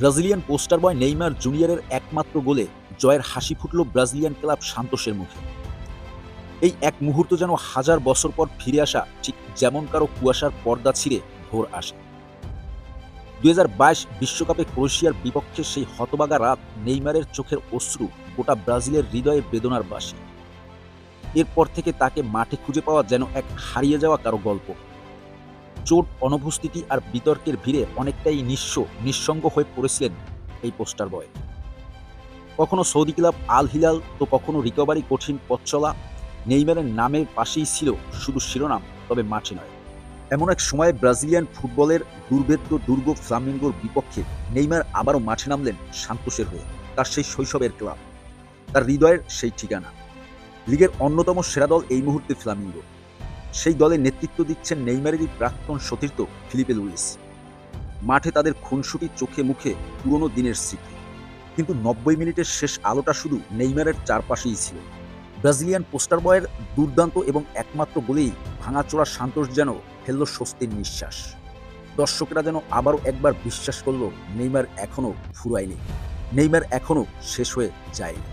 Brazilian poster বয় Neymar জুনিয়রের একমাত্র গোলে জয়ের হাসি ফুটল ব্রাজিলিয়ান ক্লাব সান্তোসের মুখে। এই এক মুহূর্ত যেন হাজার বছর পর ফিরে আসা, ঠিক যেমন কারো কুয়াশার পর্দা ছিঁড়ে ভোর আসে। ২০২২ বিশ্বকাপে ক্রোয়েশিয়ার বিপক্ষে সেই হতবাগা রাত, নেইমারের চোখের অশ্রু গোটা ব্রাজিলের হৃদয়ে বেদনার বাসি। এরপর থেকে তাকে মাঠে খুঁজে পাওয়া যেন এক হারিয়ে যাওয়া কারো গল্প। চোট, অনুপস্থিতি আর বিতর্কের ভিড়ে অনেকটাই নিঃসঙ্গ হয়ে পড়েছিলেন এই পোস্টার বয়। কখনো সৌদি ক্লাব আল হিলাল, তো কখনো রিকভারি কঠিন পথ চলা। নেইমারের নামের পাশেই ছিল শুধু শিরোনাম, তবে মাঠে নয়। এমন এক সময়ে ব্রাজিলিয়ান ফুটবলের দুর্ভেদ্য দুর্গ ফ্লামিঙ্গোর বিপক্ষে নেইমার আবারও মাঠে নামলেন সান্তোসের হয়ে। তার সেই শৈশবের ক্লাব, তার হৃদয়ের সেই ঠিকানা। লিগের অন্যতম সেরা দল এই মুহূর্তে ফ্লামিঙ্গো। সেই দলে নেতৃত্ব দিচ্ছেন নেইমারেরই প্রাক্তন সতীর্থ ফিলিপে লুইস। মাঠে তাদের খুনসুটি, চোখে মুখে পুরনো দিনের স্মৃতি। কিন্তু ৯০ মিনিটের শেষ আলোটা শুধু নেইমারের চারপাশেই ছিল। ব্রাজিলিয়ান পোস্টার বয়ের দুর্দান্ত এবং একমাত্র গোলেই ভাঙাচোরা সান্তোস যেন ফেলল স্বস্তির নিঃশ্বাস। দর্শকেরা যেন আবারও একবার বিশ্বাস করল, নেইমার এখনও ফুরায়নি, নেইমার এখনও শেষ হয়ে যায়নি।